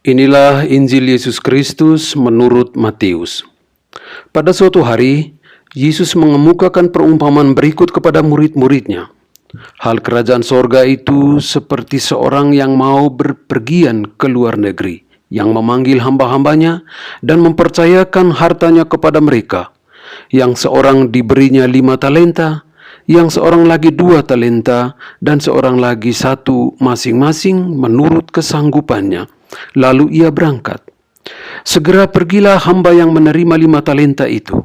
Inilah Injil Yesus Kristus menurut Matius. Pada suatu hari, Yesus mengemukakan perumpamaan berikut kepada murid-muridnya. Hal kerajaan sorga itu seperti seorang yang mau berpergian ke luar negeri, yang memanggil hamba-hambanya dan mempercayakan hartanya kepada mereka. Yang seorang diberinya 5 talenta, yang seorang lagi 2 talenta, dan seorang lagi 1 masing-masing menurut kesanggupannya. Lalu ia berangkat. Segera pergilah hamba yang menerima 5 talenta itu.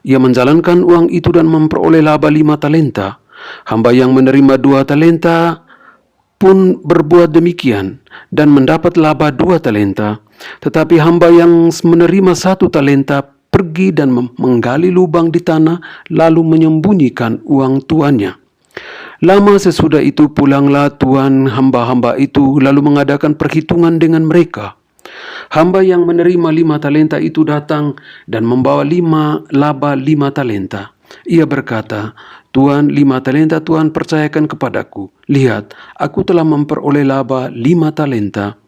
Ia menjalankan uang itu dan memperoleh laba 5 talenta. Hamba yang menerima 2 talenta pun berbuat demikian dan mendapat laba 2 talenta. Tetapi hamba yang menerima 1 talenta pergi dan menggali lubang di tanah lalu menyembunyikan uang tuannya. Lama sesudah itu pulanglah tuan hamba-hamba itu lalu mengadakan perhitungan dengan mereka. Hamba yang menerima 5 talenta itu datang dan membawa laba 5 talenta. Ia berkata, "Tuan, 5 talenta Tuhan percayakan kepadaku. Lihat, aku telah memperoleh laba 5 talenta."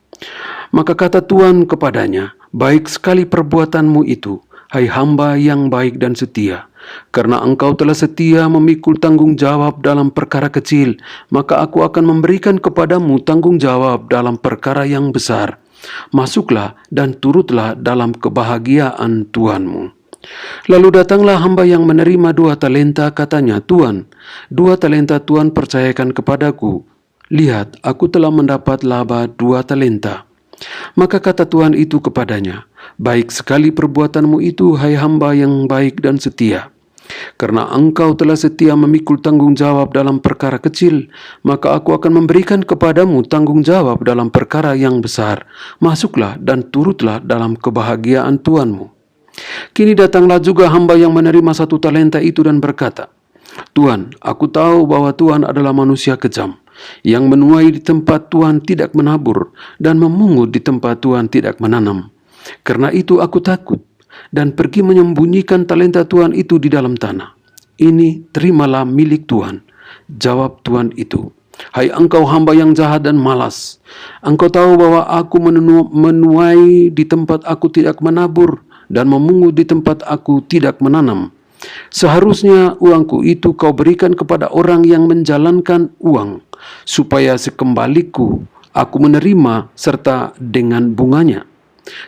Maka kata Tuhan kepadanya, "Baik sekali perbuatanmu itu, hai hamba yang baik dan setia. Karena engkau telah setia memikul tanggung jawab dalam perkara kecil, maka aku akan memberikan kepadamu tanggung jawab dalam perkara yang besar. Masuklah dan turutlah dalam kebahagiaan Tuhanmu." Lalu datanglah hamba yang menerima 2 talenta, katanya, "Tuan, 2 talenta Tuhan percayakan kepadaku. Lihat, aku telah mendapat laba 2 talenta." Maka kata Tuhan itu kepadanya, "Baik sekali perbuatanmu itu, hai hamba yang baik dan setia. Karena engkau telah setia memikul tanggung jawab dalam perkara kecil, maka aku akan memberikan kepadamu tanggung jawab dalam perkara yang besar. Masuklah dan turutlah dalam kebahagiaan Tuhanmu." Kini datanglah juga hamba yang menerima 1 talenta itu dan berkata, "Tuan, aku tahu bahwa Tuhan adalah manusia kejam, yang menuai di tempat Tuhan tidak menabur, dan memungut di tempat Tuhan tidak menanam. Karena itu aku takut, dan pergi menyembunyikan talenta Tuhan itu di dalam tanah. Ini terimalah milik Tuhan." Jawab Tuhan itu, "Hai engkau hamba yang jahat dan malas, engkau tahu bahwa aku menuai di tempat aku tidak menabur, dan memungut di tempat aku tidak menanam. Seharusnya uangku itu kau berikan kepada orang yang menjalankan uang, supaya sekembaliku aku menerima serta dengan bunganya.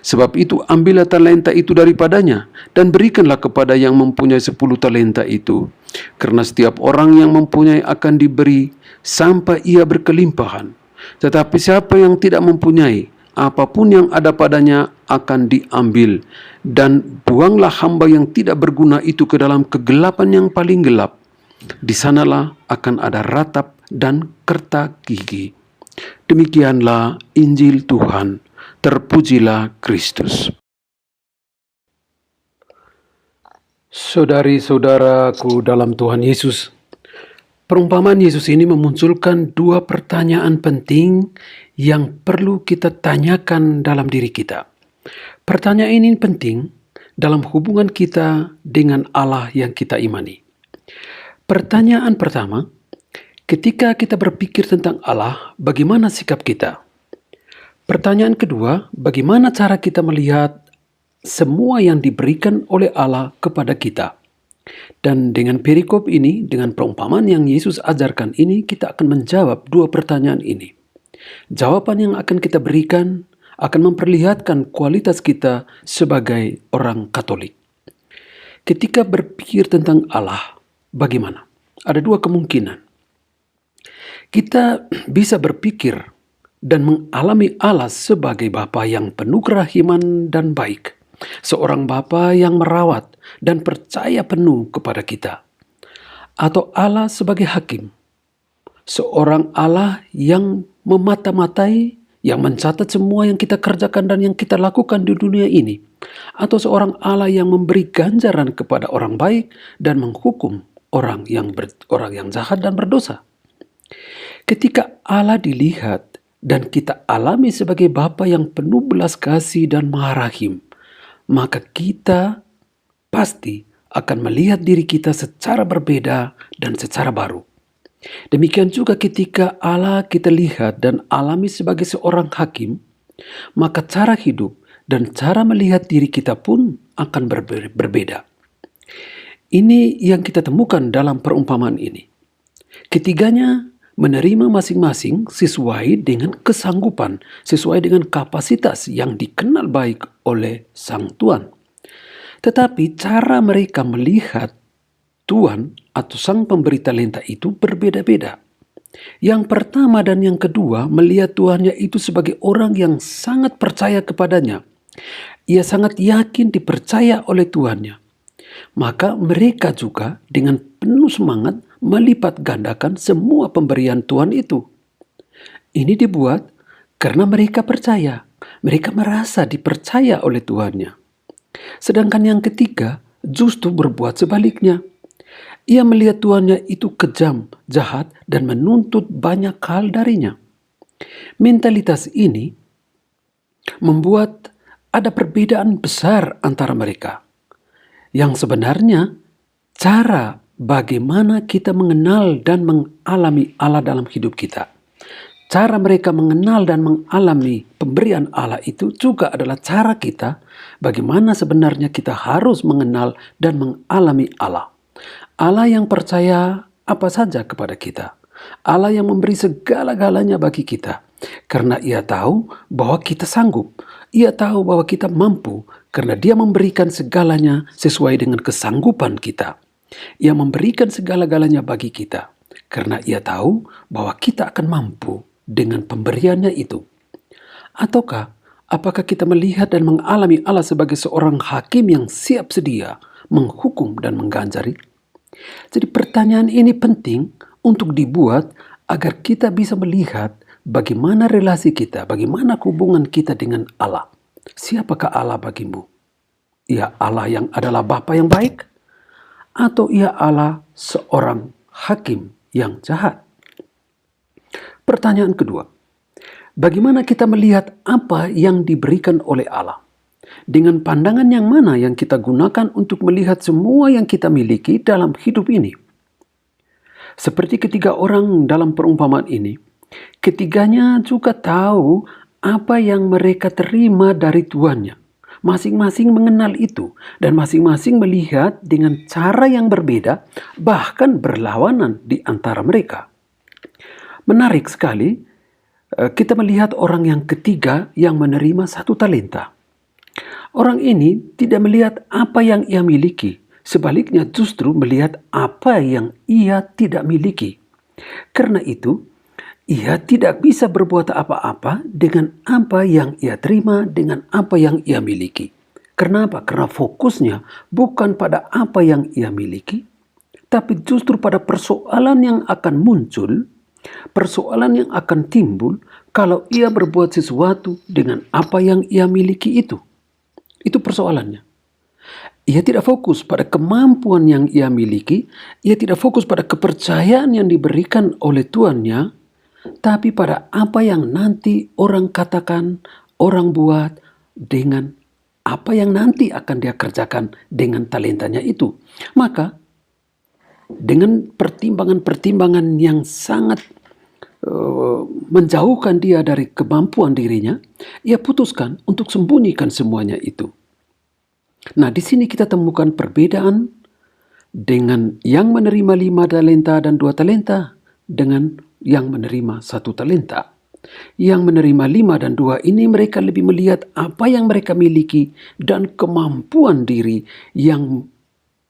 Sebab itu ambillah talenta itu daripadanya dan berikanlah kepada yang mempunyai 10 talenta itu. Karena setiap orang yang mempunyai akan diberi sampai ia berkelimpahan. Tetapi siapa yang tidak mempunyai, apapun yang ada padanya akan diambil. Dan buanglah hamba yang tidak berguna itu ke dalam kegelapan yang paling gelap. Di sanalah akan ada ratap dan kerta gigi." Demikianlah Injil Tuhan. Terpujilah Kristus. Saudari-saudaraku dalam Tuhan Yesus, perumpamaan Yesus ini memunculkan 2 pertanyaan penting yang perlu kita tanyakan dalam diri kita. Pertanyaan ini penting dalam hubungan kita dengan Allah yang kita imani. Pertanyaan pertama, ketika kita berpikir tentang Allah, bagaimana sikap kita? Pertanyaan kedua, bagaimana cara kita melihat semua yang diberikan oleh Allah kepada kita? Dan dengan perikop ini, dengan perumpamaan yang Yesus ajarkan ini, kita akan menjawab 2 pertanyaan ini. Jawaban yang akan kita berikan akan memperlihatkan kualitas kita sebagai orang Katolik. Ketika berpikir tentang Allah, bagaimana? Ada 2 kemungkinan. Kita bisa berpikir dan mengalami Allah sebagai Bapa yang penuh kerahiman dan baik. Seorang Bapa yang merawat dan percaya penuh kepada kita. Atau Allah sebagai hakim. Seorang Allah yang memata-matai, yang mencatat semua yang kita kerjakan dan yang kita lakukan di dunia ini. Atau seorang Allah yang memberi ganjaran kepada orang baik dan menghukum orang yang jahat dan berdosa. Ketika Allah dilihat dan kita alami sebagai Bapa yang penuh belas kasih dan maha rahim, maka kita pasti akan melihat diri kita secara berbeda dan secara baru. Demikian juga ketika Allah kita lihat dan alami sebagai seorang hakim, maka cara hidup dan cara melihat diri kita pun akan berbeda. Ini yang kita temukan dalam perumpamaan ini. Ketiganya menerima masing-masing sesuai dengan kesanggupan, sesuai dengan kapasitas yang dikenal baik oleh Sang Tuan. Tetapi cara mereka melihat Tuan atau Sang Pemberi Talenta itu berbeda-beda. Yang pertama dan yang kedua melihat Tuannya itu sebagai orang yang sangat percaya kepadanya. Ia sangat yakin dipercaya oleh Tuannya. Maka mereka juga dengan penuh semangat melipat gandakan semua pemberian Tuhan itu. Ini dibuat karena mereka percaya. Mereka merasa dipercaya oleh Tuannya. Sedangkan yang ketiga justru berbuat sebaliknya. Ia melihat tuannya itu kejam, jahat, dan menuntut banyak hal darinya. Mentalitas ini membuat ada perbedaan besar antara mereka. Yang sebenarnya cara bagaimana kita mengenal dan mengalami Allah dalam hidup kita. Cara mereka mengenal dan mengalami pemberian Allah itu juga adalah cara kita bagaimana sebenarnya kita harus mengenal dan mengalami Allah. Allah yang percaya apa saja kepada kita. Allah yang memberi segala-galanya bagi kita. Karena Ia tahu bahwa kita sanggup. Ia tahu bahwa kita mampu karena Dia memberikan segalanya sesuai dengan kesanggupan kita. Ia memberikan segala-galanya bagi kita karena Ia tahu bahwa kita akan mampu dengan pemberiannya itu. Ataukah apakah kita melihat dan mengalami Allah sebagai seorang hakim yang siap sedia menghukum dan mengganjari? Jadi pertanyaan ini penting untuk dibuat agar kita bisa melihat bagaimana relasi kita, bagaimana hubungan kita dengan Allah. Siapakah Allah bagimu? Ia Allah yang adalah Bapa yang baik? Atau ia Allah seorang hakim yang jahat? Pertanyaan kedua, bagaimana kita melihat apa yang diberikan oleh Allah? Dengan pandangan yang mana yang kita gunakan untuk melihat semua yang kita miliki dalam hidup ini? Seperti ketiga orang dalam perumpamaan ini, ketiganya juga tahu apa yang mereka terima dari tuannya. Masing-masing mengenal itu dan masing-masing melihat dengan cara yang berbeda, bahkan berlawanan di antara mereka. Menarik sekali, kita melihat orang yang ketiga yang menerima 1 talenta. Orang ini tidak melihat apa yang ia miliki, sebaliknya justru melihat apa yang ia tidak miliki. Karena itu, ia tidak bisa berbuat apa-apa dengan apa yang ia terima, dengan apa yang ia miliki. Kenapa? Karena fokusnya bukan pada apa yang ia miliki, tapi justru pada persoalan yang akan muncul, persoalan yang akan timbul kalau ia berbuat sesuatu dengan apa yang ia miliki itu. Itu persoalannya. Ia tidak fokus pada kemampuan yang ia miliki, ia tidak fokus pada kepercayaan yang diberikan oleh tuannya, tapi pada apa yang nanti orang katakan, orang buat dengan apa yang nanti akan dia kerjakan dengan talentanya itu. Maka dengan pertimbangan-pertimbangan yang sangat menjauhkan dia dari kemampuan dirinya, ia putuskan untuk sembunyikan semuanya itu. Nah, di sini kita temukan perbedaan dengan yang menerima 5 talenta dan 2 talenta dengan yang menerima 1 talenta. Yang menerima 5 dan 2 ini mereka lebih melihat apa yang mereka miliki dan kemampuan diri yang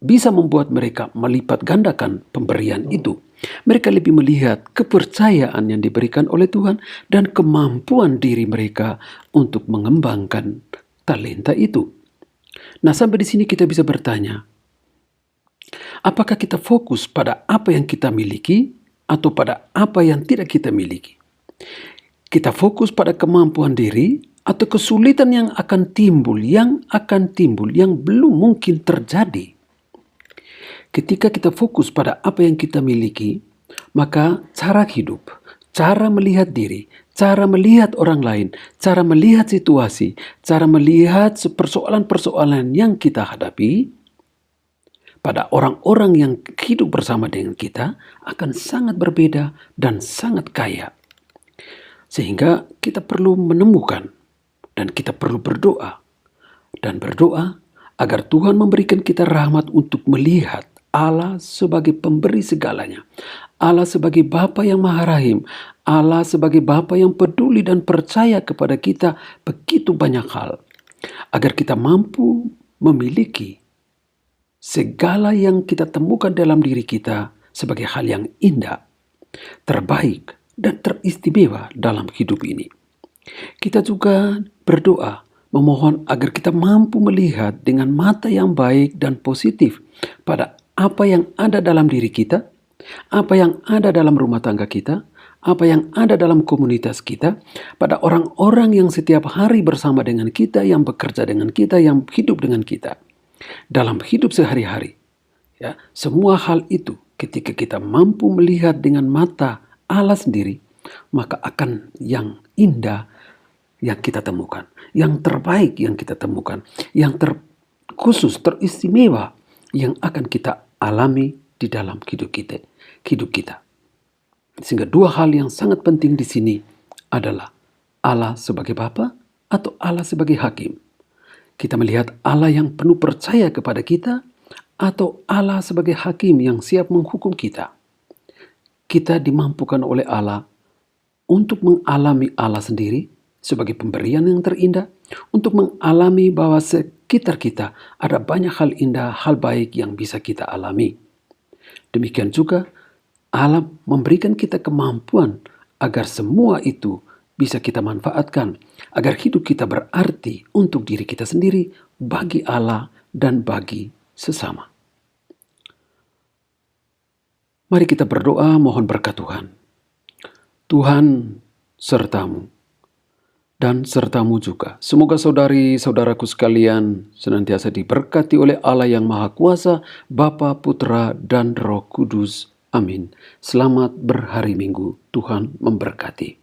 bisa membuat mereka melipat gandakan pemberian itu. Mereka lebih melihat kepercayaan yang diberikan oleh Tuhan dan kemampuan diri mereka untuk mengembangkan talenta itu. Nah, sampai di sini kita bisa bertanya, apakah kita fokus pada apa yang kita miliki atau pada apa yang tidak kita miliki? Kita fokus pada kemampuan diri atau kesulitan yang akan timbul, yang belum mungkin terjadi. Ketika kita fokus pada apa yang kita miliki, maka cara hidup, cara melihat diri, cara melihat orang lain, cara melihat situasi, cara melihat persoalan-persoalan yang kita hadapi pada orang-orang yang hidup bersama dengan kita akan sangat berbeda dan sangat kaya. Sehingga kita perlu menemukan Dan kita perlu berdoa. Dan berdoa agar Tuhan memberikan kita rahmat untuk melihat Allah sebagai pemberi segalanya. Allah sebagai Bapa yang Maha Rahim. Allah sebagai Bapa yang peduli dan percaya kepada kita begitu banyak hal. Agar kita mampu memiliki segala yang kita temukan dalam diri kita sebagai hal yang indah, terbaik, dan teristimewa dalam hidup ini. Kita juga berdoa memohon agar kita mampu melihat dengan mata yang baik dan positif pada apa yang ada dalam diri kita, apa yang ada dalam rumah tangga kita, apa yang ada dalam komunitas kita, pada orang-orang yang setiap hari bersama dengan kita, yang bekerja dengan kita, yang hidup dengan kita. Dalam hidup sehari-hari, ya, semua hal itu ketika kita mampu melihat dengan mata Allah sendiri, maka akan yang indah yang kita temukan, yang terbaik yang kita temukan, yang terkhusus, teristimewa yang akan kita alami di dalam hidup kita. Sehingga dua hal yang sangat penting di sini adalah Allah sebagai Bapa atau Allah sebagai Hakim. Kita melihat Allah yang penuh percaya kepada kita atau Allah sebagai Hakim yang siap menghukum kita. Kita dimampukan oleh Allah untuk mengalami Allah sendiri sebagai pemberian yang terindah, untuk mengalami bahwa sekitar kita ada banyak hal indah, hal baik yang bisa kita alami. Demikian juga Allah memberikan kita kemampuan agar semua itu bisa kita manfaatkan, agar hidup kita berarti untuk diri kita sendiri, bagi Allah, dan bagi sesama. Mari kita berdoa mohon berkat Tuhan. Tuhan sertamu, dan sertamu juga. Semoga saudari-saudaraku sekalian senantiasa diberkati oleh Allah yang Maha Kuasa, Bapa, Putra, dan Roh Kudus. Amin. Selamat berhari Minggu. Tuhan memberkati.